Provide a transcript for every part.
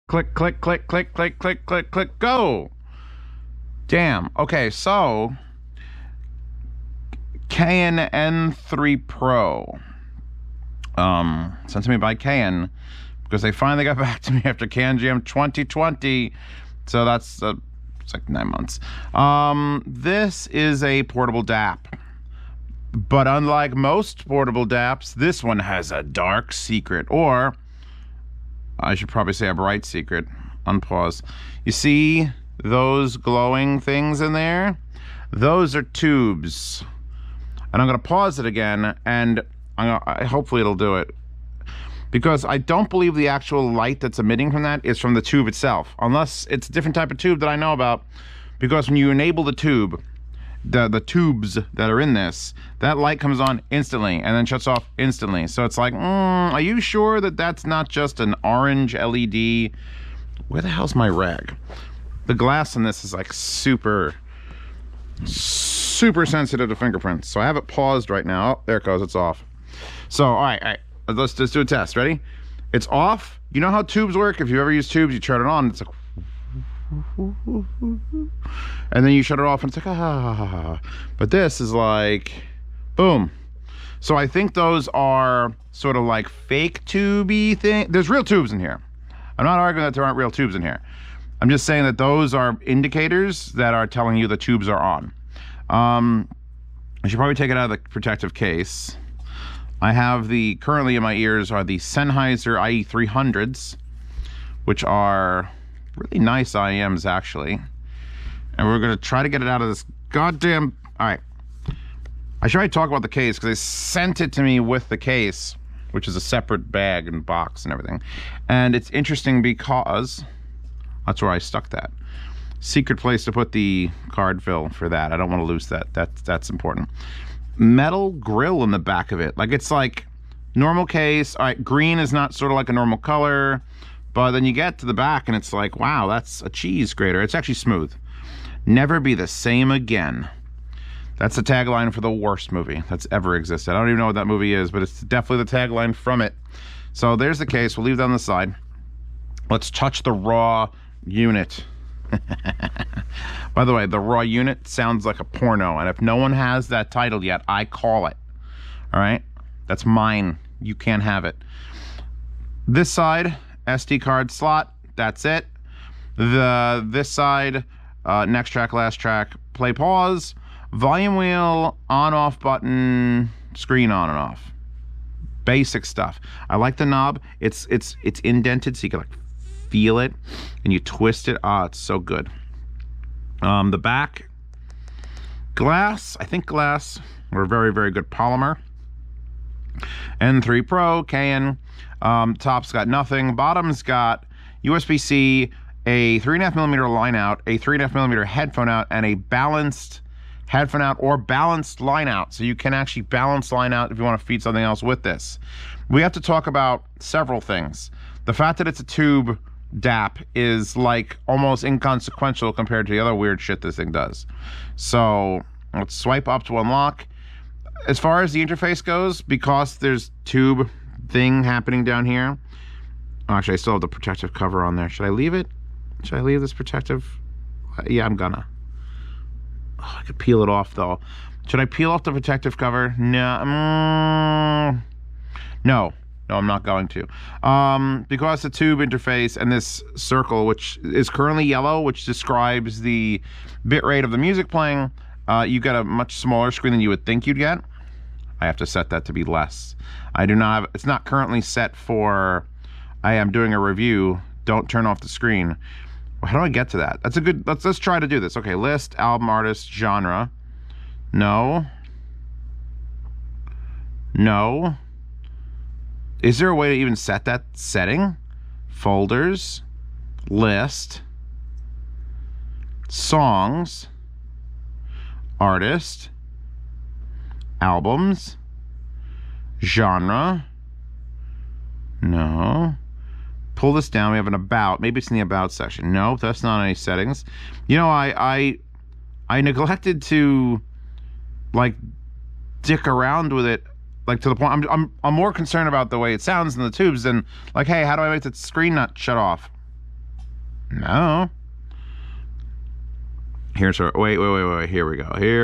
Click, click, click, click, click, click, click, click, go. Damn. Okay, so Canon N3 Pro. Sent to me by Canon because they finally got back to me after Can Jam 2020. So that's it's like 9 months. This is a portable DAP. But unlike most portable DAPs, this one has a dark secret, or I should probably say a bright secret. Unpause. You see those glowing things in there? Those are tubes. And I'm going to pause it again, and hopefully it'll do it. Because I don't believe the actual light that's emitting from that is from the tube itself. Unless it's a different type of tube that I know about. Because when you enable the tube, the tubes that are in this, that light comes on instantly and then shuts off instantly. So it's like, are you sure that that's not just an orange LED? Where the hell's my rag? The glass in this is like super sensitive to fingerprints. So I have it paused right now. Oh, there it goes, it's off. So, all right. Let's just do a test. Ready? It's off. You know how tubes work? If you ever use tubes, you turn it on, it's like, and then you shut it off and it's like, ah. But this is like, boom. So I think those are sort of like fake tubey thing. There's real tubes in here. I'm not arguing that there aren't real tubes in here. I'm just saying that those are indicators that are telling you the tubes are on. I should probably take it out of the protective case. I have currently in my ears are the Sennheiser IE300s, which are really nice IEMs actually. And we're gonna try to get it out of this goddamn, all right. I should probably talk about the case because they sent it to me with the case, which is a separate bag and box and everything. And it's interesting because that's where I stuck that. Secret place to put the card fill for that. I don't want to lose that. That's important. Metal grill in the back of it. Like it's like normal case. All right, green is not sort of like a normal color, but then you get to the back and it's like, wow, that's a cheese grater. It's actually smooth. Never be the same again. That's the tagline for the worst movie that's ever existed. I don't even know what that movie is, but it's definitely the tagline from it. So there's the case. We'll leave that on the side. Let's touch the raw unit. By the way, the raw unit sounds like a porno, and if no one has that title yet, I call it. All right? That's mine. You can't have it. This side, SD card slot, that's it. This side, next track, last track, play, pause, volume wheel, on, off button, screen on and off. Basic stuff. I like the knob. It's indented so you can like feel it and you twist it. Ah, it's so good. The back, glass, I think glass, or very, very good polymer. N3 Pro, Canon. Top's got nothing. Bottom's got USB-C, a 3.5mm line out, a 3.5mm headphone out, and a balanced headphone out or balanced line out. So you can actually balance line out if you want to feed something else with this. We have to talk about several things. The fact that it's a tube DAP is like almost inconsequential compared to the other weird shit this thing does. So let's swipe up to unlock. As far as the interface goes, because there's tube thing happening down here. Oh, actually, I still have the protective cover on there. Should I leave it? Should I leave this protective? Yeah, I'm gonna. Oh, I could peel it off though. Should I peel off the protective cover? No. No, I'm not going to. Because the tube interface and this circle, which is currently yellow, which describes the bitrate of the music playing, you get a much smaller screen than you would think you'd get. I have to set that to be less. I do not have, it's not currently set for, I am doing a review, don't turn off the screen. How do I get to that? That's a good, let's try to do this. Okay, list, album, artist, genre. No. Is there a way to even set that setting? Folders, list, songs, artist, albums, genre. No. Pull this down. We have an about. Maybe it's in the about section. No, that's not any settings. You know, I neglected to like dick around with it, like to the point I'm more concerned about the way it sounds in the tubes than like, hey, how do I make the screen not shut off? No. Here's our, wait, here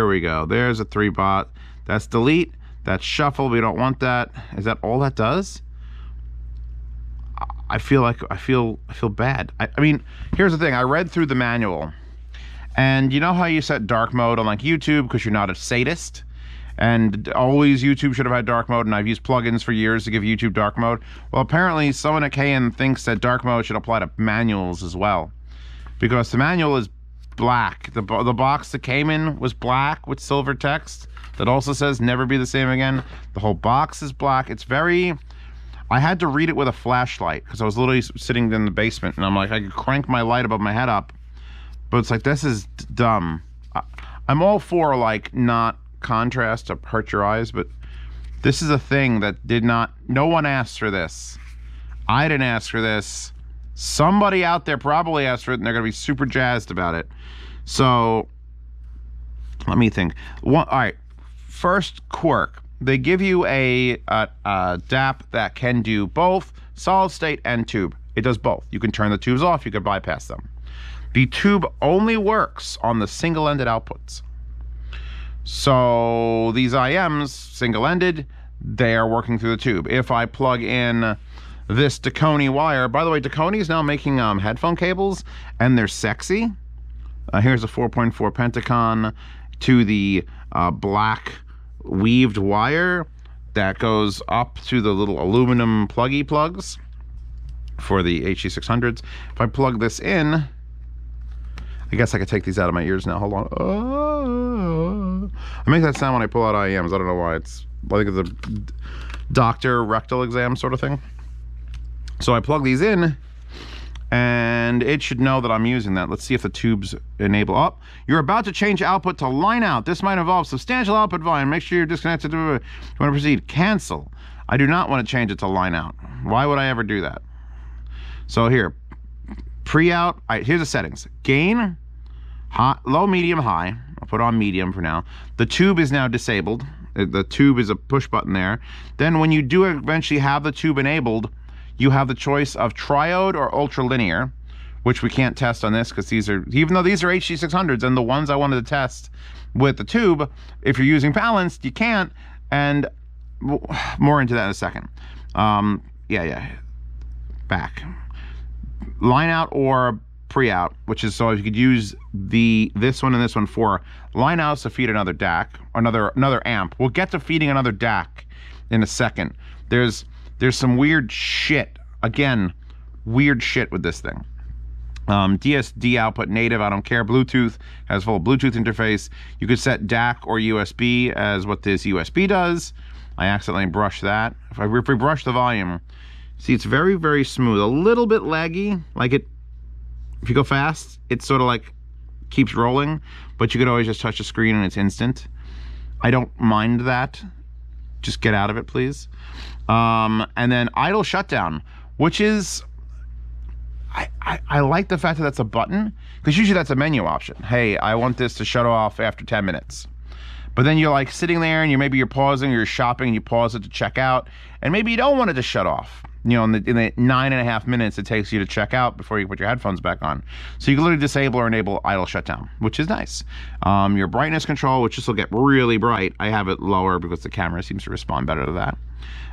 we go. There's a 3 bot. That's delete. That's shuffle. We don't want that. Is that all that does? I feel bad. I mean, here's the thing. I read through the manual, and you know how you set dark mode on like YouTube because you're not a sadist, and always YouTube should have had dark mode, and I've used plugins for years to give YouTube dark mode. Well, apparently someone at KN thinks that dark mode should apply to manuals as well, because the manual is black. The box that came in was black with silver text that also says never be the same again. The whole box is black. It's very... I had to read it with a flashlight because I was literally sitting in the basement, and I'm like, I could crank my light above my head up, but it's like, this is dumb. I'm all for like not contrast to hurt your eyes, but this is a thing that did not... No one asked for this. I didn't ask for this. Somebody out there probably asked for it, and they're gonna be super jazzed about it. So let me think. All right, first quirk. They give you a DAP that can do both solid state and tube. It does both. You can turn the tubes off, you can bypass them. The tube only works on the single-ended outputs. So these IMs, single-ended, they are working through the tube. If I plug in this Dakoni wire, by the way, Dakoni is now making headphone cables, and they're sexy. Here's a 4.4 Pentacon to the black weaved wire that goes up to the little aluminum pluggy plugs for the HC600s. If I plug this in, I guess I could take these out of my ears now. Hold on. Oh. I make that sound when I pull out IEMs. I don't know why. I think it's a doctor rectal exam sort of thing. So I plug these in, and it should know that I'm using that. Let's see if the tubes enable. Oh, you're about to change output to line out. This might involve substantial output volume. Make sure you're disconnected. You want to proceed. Cancel. I do not want to change it to line out. Why would I ever do that? So here, pre-out. All right, here's the settings. Gain, high, low, medium, high. I'll put on medium for now. The tube is now disabled. The tube is a push button there. Then when you do eventually have the tube enabled, you have the choice of triode or ultralinear, which we can't test on this because these are, even though these are HC600s and the ones I wanted to test with the tube, if you're using balanced, you can't, and more into that in a second. Back. Line out or pre-out, which is, so if you could use this one and this one for line outs to feed another DAC, another amp. We'll get to feeding another DAC in a second. There's some weird shit. Again, weird shit with this thing. DSD output native, I don't care. Bluetooth has full Bluetooth interface. You could set DAC or USB as what this USB does. I accidentally brushed that. If we brush the volume, see, it's very, very smooth. A little bit laggy. Like it, if you go fast, it sort of like keeps rolling, but you could always just touch the screen and it's instant. I don't mind that. Just get out of it, please. And then idle shutdown, which is, I like the fact that that's a button, because usually that's a menu option. Hey, I want this to shut off after 10 minutes. But then you're like sitting there and maybe you're pausing, or you're shopping and you pause it to check out, and maybe you don't want it to shut off. You know, in the 9.5 minutes it takes you to check out before you put your headphones back on. So you can literally disable or enable idle shutdown, which is nice. Your brightness control, which this will get really bright. I have it lower because the camera seems to respond better to that.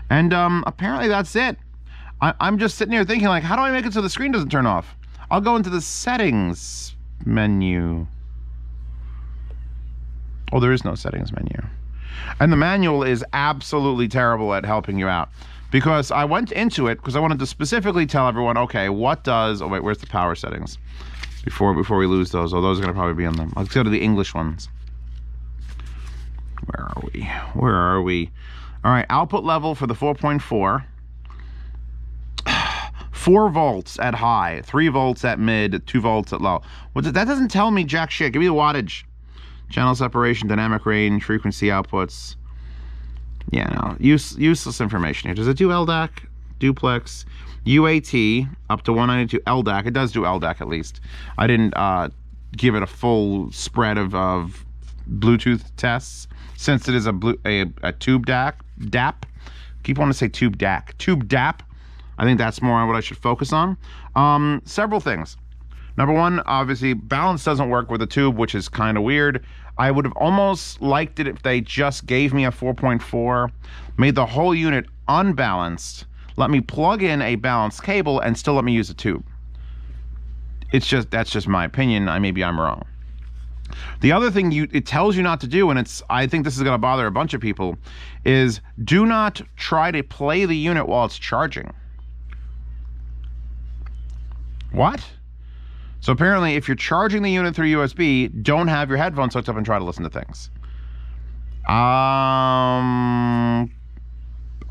And apparently that's it. I'm just sitting here thinking, like, how do I make it so the screen doesn't turn off? I'll go into the settings menu. Oh, there is no settings menu. And the manual is absolutely terrible at helping you out, because I went into it because I wanted to specifically tell everyone, okay, what does, oh wait, where's the power settings? Before we lose those. Oh, those are gonna probably be on them. Let's go to the English ones. Where are we? All right, output level for the 4.4. 4 volts at high, 3 volts at mid, 2 volts at low. Well, that doesn't tell me jack shit. Give me the wattage. Channel separation, dynamic range, frequency outputs. Yeah, no, useless information here. Does it do LDAC, duplex, UAT, up to 192 LDAC? It does do LDAC at least. I didn't give it a full spread of Bluetooth tests, since it is a tube DAP. Keep wanting to say tube DAC. Tube DAP. I think that's more what I should focus on. Several things. Number one, obviously, balance doesn't work with a tube, which is kind of weird. I would have almost liked it if they just gave me a 4.4, made the whole unit unbalanced, let me plug in a balanced cable, and still let me use a tube. That's just my opinion. Maybe I'm wrong. The other thing it tells you not to do, and I think this is going to bother a bunch of people, is do not try to play the unit while it's charging. What? So apparently, if you're charging the unit through USB, don't have your headphones hooked up and try to listen to things.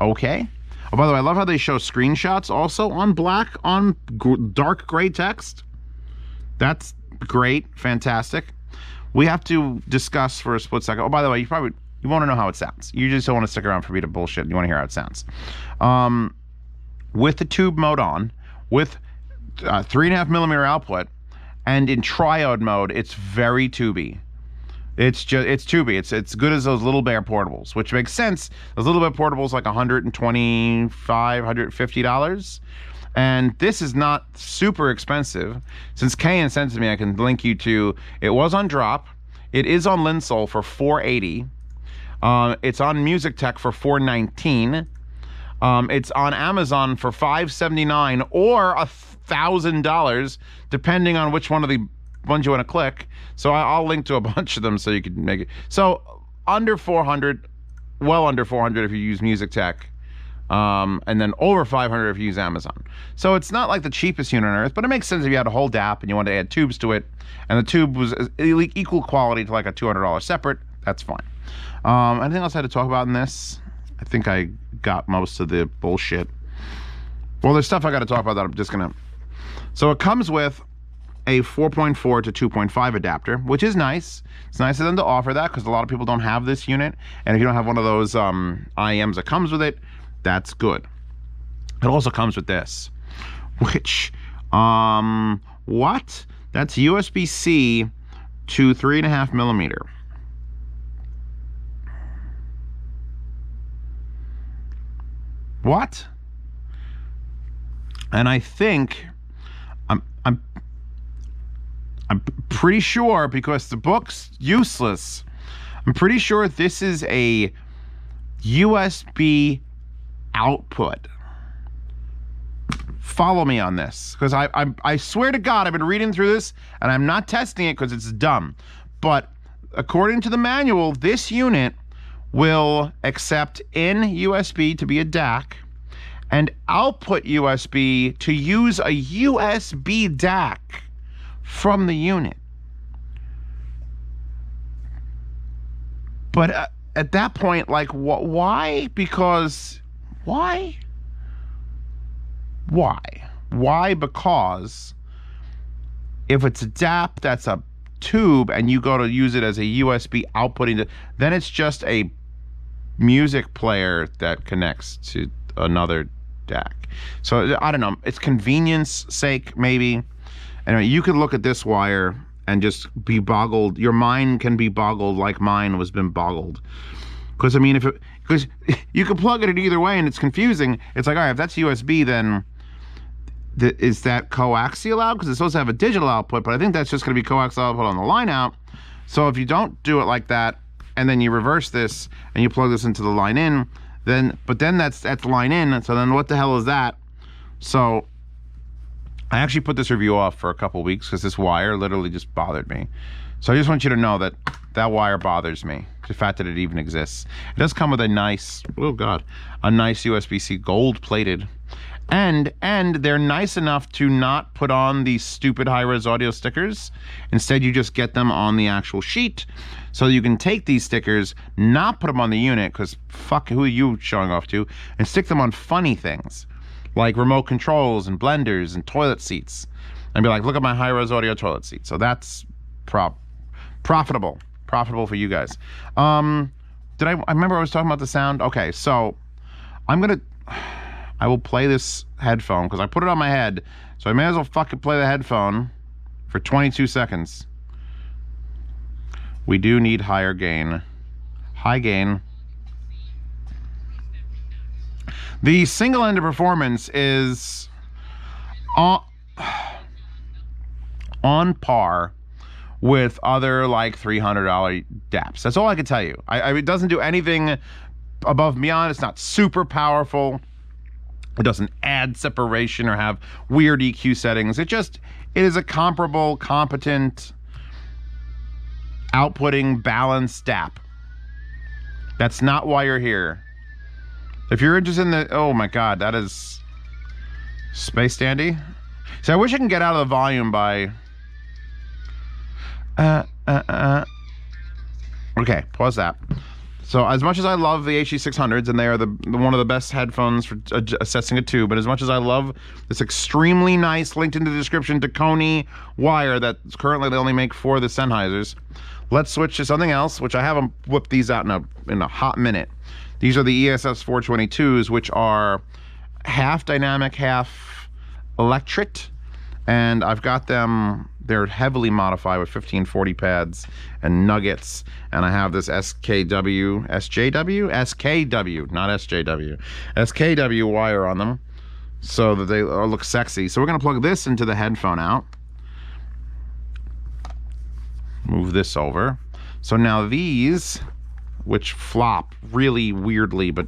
Okay. Oh, by the way, I love how they show screenshots also on dark gray text. That's great. Fantastic. We have to discuss for a split second. Oh, by the way, you want to know how it sounds. You just don't want to stick around for me to bullshit. You want to hear how it sounds. With the tube mode on, with 3.5 millimeter output, and in triode mode, it's very tubey. It's tubey. It's good as those Little Bear portables, which makes sense. Those Little Bear portables like $125, $150. And this is not super expensive. Since Kayan sent it to me, I can link you to, it was on drop. It is on Linsole for $480. It's on Music Tech for $419. It's on Amazon for $579 or $1,000, depending on which one of the ones you want to click. So I'll link to a bunch of them so you can make it. So under 400, well under 400 if you use Music Tech. And then over 500 if you use Amazon. So it's not like the cheapest unit on earth, but it makes sense if you had a whole DAP and you wanted to add tubes to it, and the tube was equal quality to like a $200 separate, that's fine. Anything else I had to talk about in this? I think I got most of the bullshit. Well, there's stuff I got to talk about that I'm just gonna... So it comes with a 4.4 to 2.5 adapter, which is nice. It's nice of them to offer that because a lot of people don't have this unit, and if you don't have one of those IEMs that comes with it, that's good. It also comes with this, which, what? That's USB-C to 3.5 millimeter. What? And I think, I'm pretty sure, because the book's useless, I'm pretty sure this is a USB output. Follow me on this, because I swear to God, I've been reading through this and I'm not testing it because it's dumb. But according to the manual, this unit will accept in USB to be a DAC and output USB to use a USB DAC from the unit. But at that point, like, why? Because why? Why? Why? Because if it's a DAP, that's a tube, and you go to use it as a USB outputting, then it's just a music player that connects to another DAC. So I don't know. It's convenience sake, maybe. Anyway, you could look at this wire and just be boggled. Your mind can be boggled like mine was been boggled. Because I mean, because you can plug it in either way, and it's confusing. It's like, all right, if that's USB, then is that coaxial out? Because it's supposed to have a digital output, but I think that's just going to be coaxial output on the line out. So if you don't do it like that, and then you reverse this and you plug this into the line in, then that's line in. So then what the hell is that? So I actually put this review off for a couple weeks because this wire literally just bothered me. So I just want you to know that that wire bothers me. The fact that it even exists. It does come with a nice, oh God, a nice USB-C gold plated. And they're nice enough to not put on these stupid high-res audio stickers. Instead, you just get them on the actual sheet. So you can take these stickers, not put them on the unit, because fuck, who are you showing off to, and stick them on funny things, like remote controls and blenders and toilet seats. And be like, look at my high-res audio toilet seat. So that's profitable for you guys. I remember I was talking about the sound? Okay, so I will play this headphone because I put it on my head, so I may as well fucking play the headphone for 22 seconds. We do need higher gain. High gain. The single-ended performance is on par with other like $300 DAPs. That's all I can tell you. It doesn't do anything above and beyond. It's not super powerful. It doesn't add separation or have weird EQ settings. It is a comparable, competent, outputting, balanced DAP. That's not why you're here. If you're interested in the, oh my God, that is Space Dandy. So I wish I can get out of the volume by, okay, pause that. So as much as I love the HE600s, and they are one of the best headphones for assessing a tube, but as much as I love this extremely nice, linked in the description, Tacony wire that currently they only make for the Sennheisers, let's switch to something else, which I haven't whipped these out in a hot minute. These are the ESS 422s, which are half dynamic, half electric. And I've got them, they're heavily modified with 1540 pads and nuggets. And I have this SKW, not SJW, SKW wire on them so that they look sexy. So we're gonna plug this into the headphone out. Move this over. So now these, which flop really weirdly, but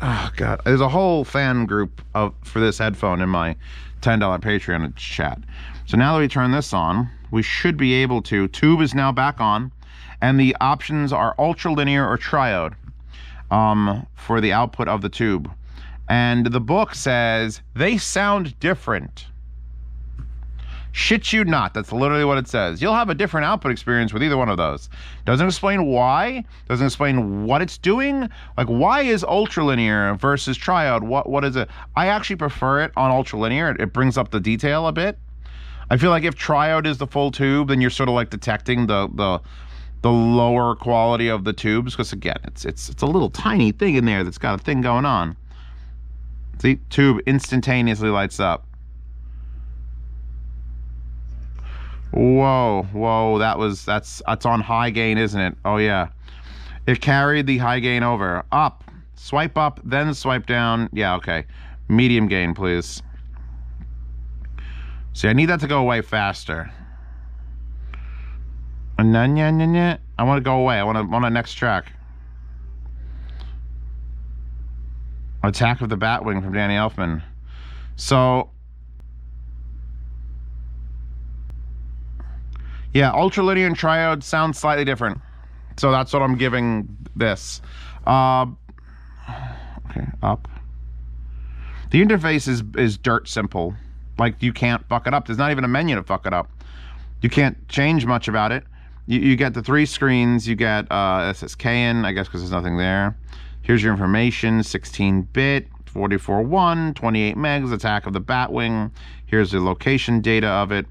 oh God, there's a whole fan group for this headphone in my $10 Patreon chat. So now that we turn this on, we should be able to, tube is now back on, and the options are ultra linear or triode for the output of the tube. And the book says they sound different. Shit you not, that's literally what it says. You'll have a different output experience with either one of those. Doesn't explain why, doesn't explain what it's doing. Like, why is ultralinear versus triode? What is it? I actually prefer it on ultralinear. It brings up the detail a bit. I feel like if triode is the full tube, then you're sort of like detecting the lower quality of the tubes, because again, it's a little tiny thing in there that's got a thing going on. See, tube instantaneously lights up. Whoa, that's on high gain, isn't it? Oh yeah. It carried the high gain over. Up, then swipe down. Yeah, okay. Medium gain, please. See, I need that to go away faster. I want to go away. I want to next track. Attack of the Batwing from Danny Elfman. So yeah, ultralinear and triode sound slightly different. So that's what I'm giving this. Okay, up. The interface is dirt simple. Like, you can't fuck it up. There's not even a menu to fuck it up. You can't change much about it. You get the 3 screens. You get SSKN, I guess, because there's nothing there. Here's your information, 16-bit, 44.1, 28 megs, Attack of the Batwing. Here's the location data of it.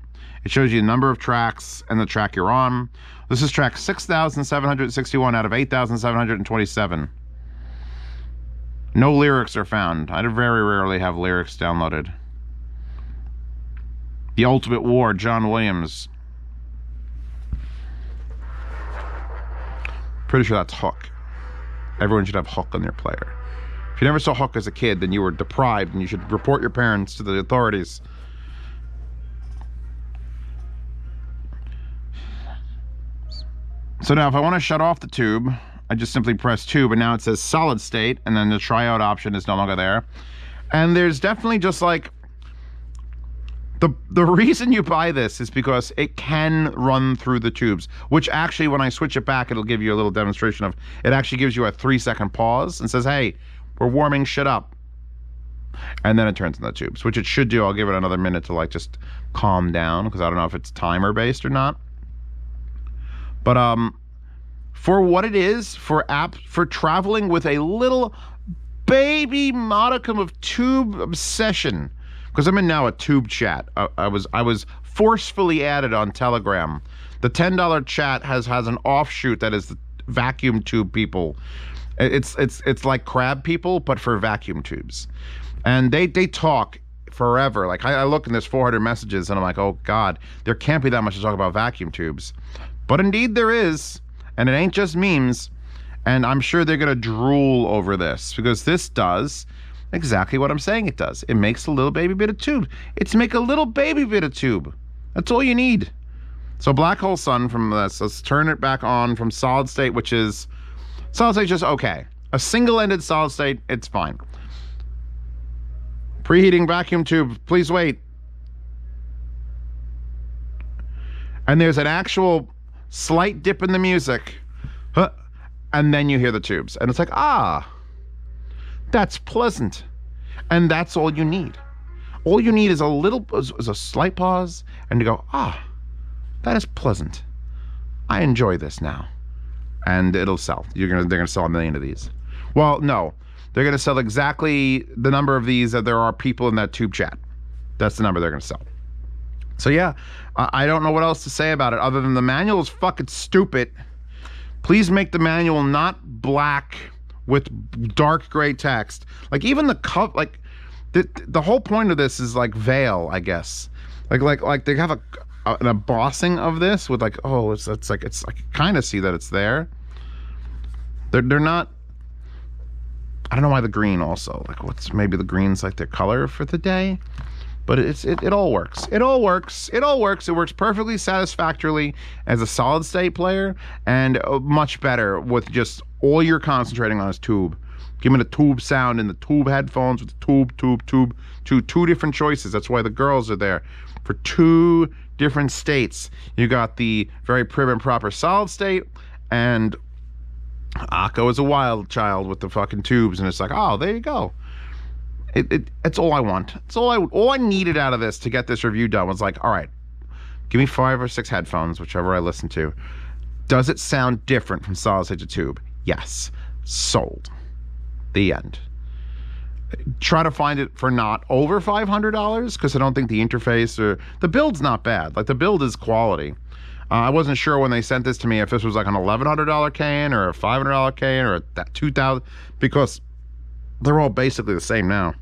It shows you the number of tracks and the track you're on. This is track 6,761 out of 8,727. No lyrics are found. I very rarely have lyrics downloaded. The Ultimate War, John Williams. Pretty sure that's Hook. Everyone should have Hook on their player. If you never saw Hook as a kid, then you were deprived and you should report your parents to the authorities. So now if I want to shut off the tube, I just simply press tube, and now it says solid state, and then the triode option is no longer there. And there's definitely just like, the reason you buy this is because it can run through the tubes, which actually, when I switch it back, it'll give you a little demonstration of, it actually gives you a 3-second pause and says, hey, we're warming shit up. And then it turns on the tubes, which it should do. I'll give it another minute to like just calm down, because I don't know if it's timer based or not. But for what it is, for traveling with a little baby modicum of tube obsession, because I'm in now a tube chat. I was forcefully added on Telegram. The $10 chat has an offshoot that is the vacuum tube people. It's like crab people, but for vacuum tubes. And they talk forever. Like, I look and there's 400 messages and I'm like, oh God, there can't be that much to talk about vacuum tubes. But indeed there is, and it ain't just memes. And I'm sure they're gonna drool over this, because this does exactly what I'm saying it does. It makes a little baby bit of tube. It's make a little baby bit of tube. That's all you need. So Black Hole Sun from this, let's turn it back on from solid state, which is, solid state just okay. A single-ended solid state, it's fine. Preheating vacuum tube, please wait. And there's an actual slight dip in the music. Huh, and then you hear the tubes. And it's like, ah, that's pleasant. And that's all you need. All you need is a slight pause and to go, ah, that is pleasant. I enjoy this now. And it'll sell. They're gonna sell 1 million of these. Well, no. They're gonna sell exactly the number of these that there are people in that tube chat. That's the number they're gonna sell. So yeah, I don't know what else to say about it other than the manual is fucking stupid. Please make the manual not black with dark gray text. Like even the cup, like the whole point of this is like veil, I guess. Like they have an embossing of this with like, oh, it's like kind of see that it's there. They're not. I don't know why the green also, like what's maybe the green's like their color for the day, but it all works. It all works. It all works. It works perfectly satisfactorily as a solid state player, and much better with just all you're concentrating on is tube. Give me the tube sound in the tube headphones with the two different choices. That's why the girls are there for 2 different states. You got the very prim and proper solid state, and Akko is a wild child with the fucking tubes, and it's like, oh, there you go. It's all I want. It's all I needed out of this to get this review done was like, all right, give me 5 or 6 headphones, whichever I listen to. Does it sound different from solid state to tube? Yes. Sold. The end. Try to find it for not over $500 because I don't think the interface or the build's not bad. Like the build is quality. I wasn't sure when they sent this to me if this was like an $1,100 can or a $500 can or that $2,000 because they're all basically the same now.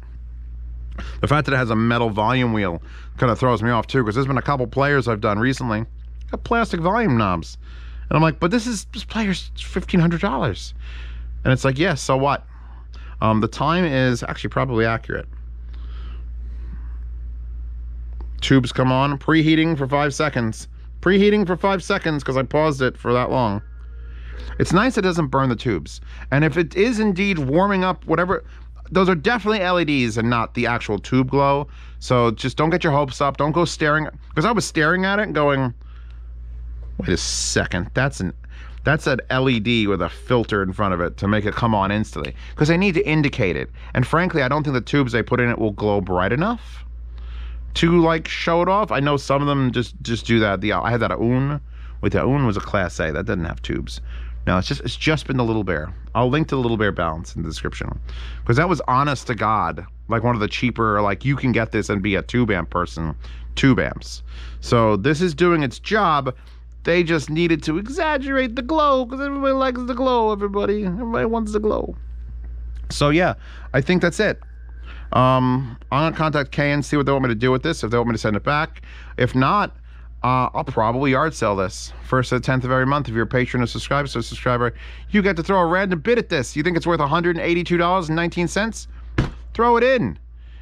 The fact that it has a metal volume wheel kind of throws me off too because there's been a couple players I've done recently got plastic volume knobs, and I'm like, but this player's $1,500, and it's like, yes, yeah, so what? The time is actually probably accurate. Tubes come on, preheating for 5 seconds. Preheating for 5 seconds because I paused it for that long. It's nice it doesn't burn the tubes. And if it is indeed warming up, whatever, those are definitely LEDs and not the actual tube glow. So just don't get your hopes up. Don't go staring, because I was staring at it and going, wait a second, that's an LED with a filter in front of it to make it come on instantly. Because they need to indicate it. And frankly, I don't think the tubes they put in it will glow bright enough to like show it off. I know some of them just do that. I had that Aoun. Wait, the Aoun was a Class A. That didn't have tubes. No, it's just been the Little Bear. I'll link to the Little Bear Balance in the description. Because that was honest to God, like one of the cheaper, like you can get this and be a tube amp person, tube amps. So this is doing its job. They just needed to exaggerate the glow because everybody likes the glow, everybody wants the glow. So yeah, I think that's it. I'm gonna contact Kay and see what they want me to do with this, if they want me to send it back. If not, I'll probably yard sell this. 1st to the 10th of every month. If you're a patron or subscriber, you get to throw a random bid at this. You think it's worth $182.19? Throw it in.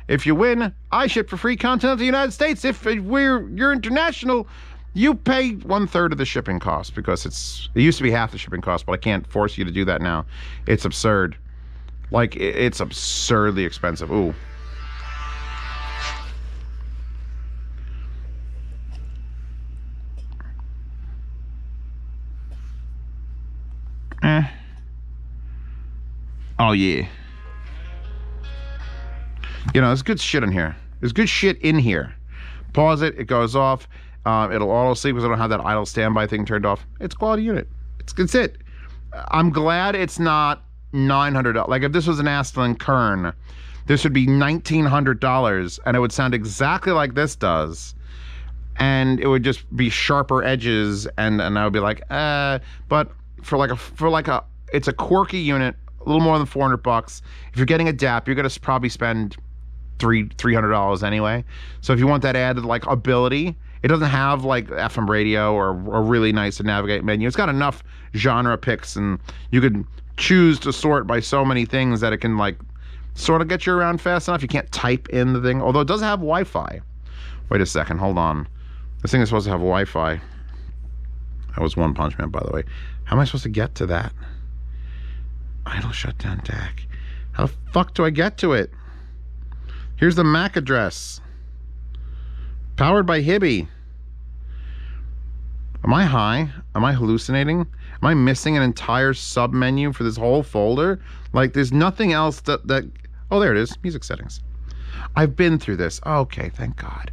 If you win, I ship for free content of the United States. If you're international, you pay 1/3 of the shipping cost because it used to be half the shipping cost, but I can't force you to do that now. It's absurd. Like, it's absurdly expensive. Ooh. Oh, yeah. You know, there's good shit in here. There's good shit in here. Pause it. It goes off. It'll auto sleep because I don't have that idle standby thing turned off. It's a quality unit. It's it. I'm glad it's not $900. Like if this was an Aston Kern, this would be $1,900 and it would sound exactly like this does. And it would just be sharper edges and I would be like, but for like a, it's a quirky unit, a little more than $400. If you're getting a DAP, you're gonna probably spend $300 anyway. So if you want that added like ability, it doesn't have like FM radio or a really nice to navigate menu. It's got enough genre picks and you could choose to sort by so many things that it can like sort of get you around fast enough. You can't type in the thing, although it does have Wi-Fi. Wait a second, hold on. This thing is supposed to have Wi-Fi. That was One Punch Man, by the way. How am I supposed to get to that? Idle shutdown DAC. How the fuck do I get to it? Here's the MAC address. Powered by Hibby. Am I high? Am I hallucinating? Am I missing an entire sub-menu for this whole folder? Like, there's nothing else that... Oh, there it is. Music settings. I've been through this. Okay, thank God.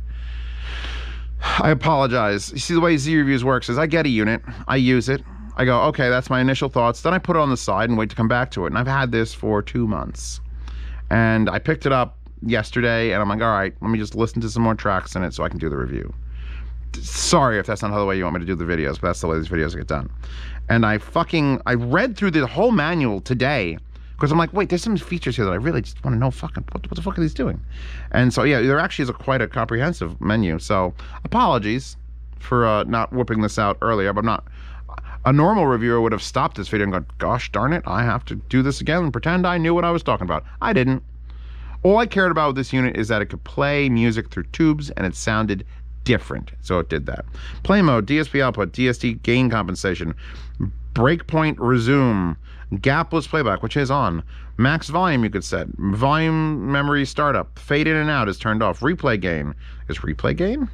I apologize. You see, the way Z Reviews works is I get a unit, I use it, I go, okay, that's my initial thoughts, then I put it on the side and wait to come back to it. And I've had this for 2 months. And I picked it up yesterday, and I'm like, all right, let me just listen to some more tracks in it so I can do the review. Sorry if that's not the way you want me to do the videos, but that's the way these videos get done. And I read through the whole manual today, because I'm like, wait, there's some features here that I really just want to know fucking, what the fuck are these doing? And so, yeah, there actually is quite a comprehensive menu. So, apologies for not whipping this out earlier, but I'm not... A normal reviewer would have stopped this video and gone, gosh darn it, I have to do this again and pretend I knew what I was talking about. I didn't. All I cared about with this unit is that it could play music through tubes and it sounded different. So it did that. Play mode, DSP output, DSD gain compensation, breakpoint resume, gapless playback, which is on. Max volume you could set. Volume memory startup. Fade in and out is turned off. Replay gain. Is replay gain?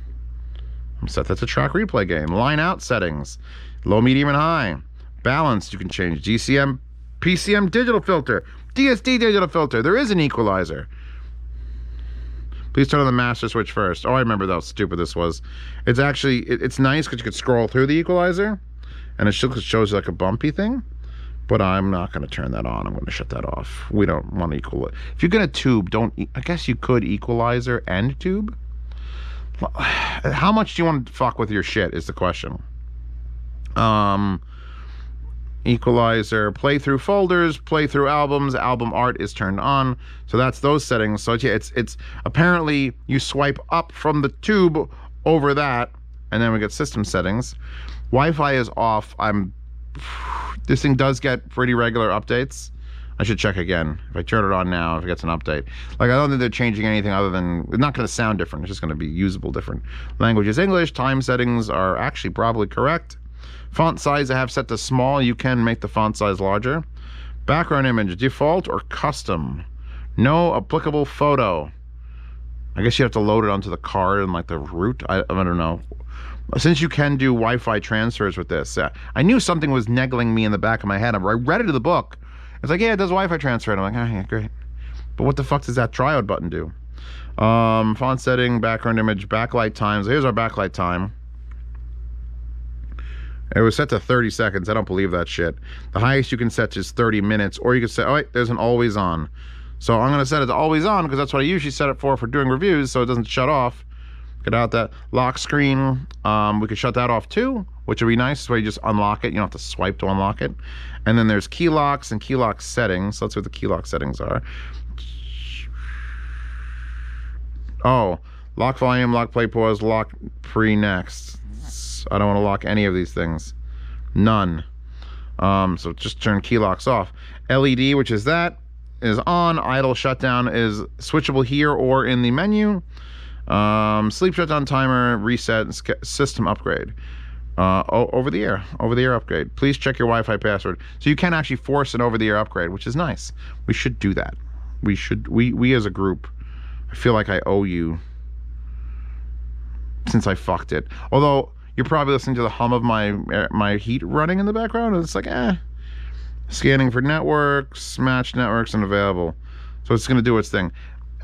I'm set that to track replay gain. Line out settings. Low, medium, and high. Balance you can change. GCM, PCM digital filter. DSD digital filter. There is an equalizer. Please turn on the master switch first. Oh, I remember how stupid this was. It's actually, it's nice because you could scroll through the equalizer and it shows you like a bumpy thing, but I'm not going to turn that on. I'm going to shut that off. We don't want to equalize. If you're going to tube, I guess you could equalizer and tube. How much do you want to fuck with your shit is the question. Equalizer, play through folders, play through albums, album art is turned on. So that's those settings. So yeah, it's apparently you swipe up from the tube over that, and then we get system settings. Wi-Fi is off. This thing does get pretty regular updates. I should check again. If I turn it on now, if it gets an update. Like, I don't think they're changing anything other than, it's not going to sound different. It's just going to be usable different. Language is English. Time settings are actually probably correct. Font size I have set to small. You can make the font size larger. Background image, default or custom. No applicable photo. I guess you have to load it onto the card and like the root. I don't know. Since you can do Wi-Fi transfers with this, I knew something was niggling me in the back of my head. I read it in the book. It's like, yeah, it does Wi-Fi transfer. And I'm like, oh, yeah, great. But what the fuck does that triode button do? Font setting, background image, backlight times. Here's our backlight time. It was set to 30 seconds. I don't believe that shit. The highest you can set is 30 minutes. Or you can say, oh wait, there's an always on. So I'm going to set it to always on because that's what I usually set it for doing reviews so it doesn't shut off. Get out that lock screen. We could shut that off too, which would be nice. So you just unlock it. You don't have to swipe to unlock it. And then there's key locks and key lock settings. So that's what the key lock settings are. Oh, lock volume, lock play pause, lock pre next. I don't want to lock any of these things. None. So just turn key locks off. LED, which is that, is on. Idle shutdown is switchable here or in the menu. Sleep shutdown timer, reset, system upgrade. Over the air upgrade. Please check your Wi-Fi password. So you can actually force an over the air upgrade, which is nice. We should do that. We as a group, I feel like I owe you since I fucked it. Although you're probably listening to the hum of my heat running in the background. And it's like, scanning for networks, match networks, and available. So it's going to do its thing.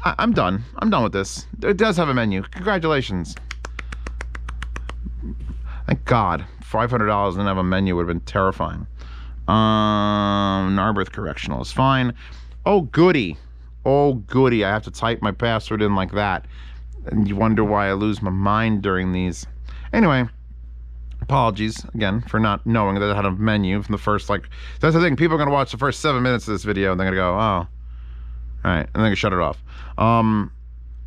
I'm done. I'm done with this. It does have a menu. Congratulations. Thank God. $500 and have a menu would have been terrifying. Narberth Correctional is fine. Oh, goody. Oh, goody. I have to type my password in like that. And you wonder why I lose my mind during these. Anyway, apologies again for not knowing that it had a menu from the first, that's the thing. People are going to watch the first 7 minutes of this video and they're going to go, oh. All right, and then I can shut it off.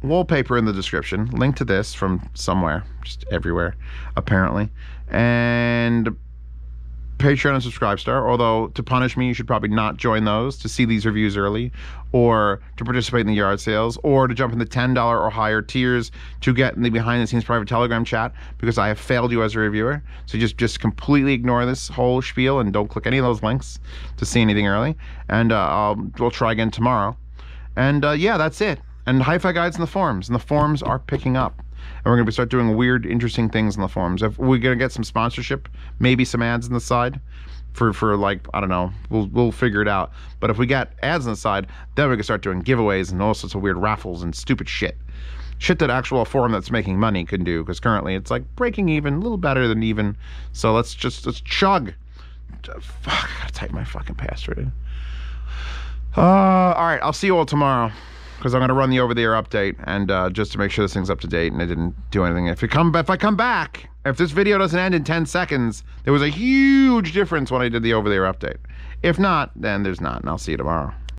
Wallpaper in the description. Link to this from somewhere, just everywhere, apparently. And Patreon and Subscribestar, although to punish me, you should probably not join those to see these reviews early, or to participate in the yard sales, or to jump in the $10 or higher tiers to get in the behind-the-scenes private Telegram chat, because I have failed you as a reviewer. So just completely ignore this whole spiel and don't click any of those links to see anything early. And we'll try again tomorrow. And yeah, that's it. And Hi-Fi Guides in the forums. And the forums are picking up. And we're going to start doing weird, interesting things in the forums. If we're going to get some sponsorship, maybe some ads on the side for like, I don't know, we'll figure it out. But if we get ads on the side, then we can start doing giveaways and all sorts of weird raffles and stupid shit. Shit that actual forum that's making money can do, because currently it's like breaking even, a little better than even. So let's chug. Fuck, I gotta type my fucking password in. All right, I'll see you all tomorrow, because I'm going to run the over-the-air update, and just to make sure this thing's up to date and I didn't do anything. If I come back, if this video doesn't end in 10 seconds, there was a huge difference when I did the over-the-air update. If not, then there's not, and I'll see you tomorrow.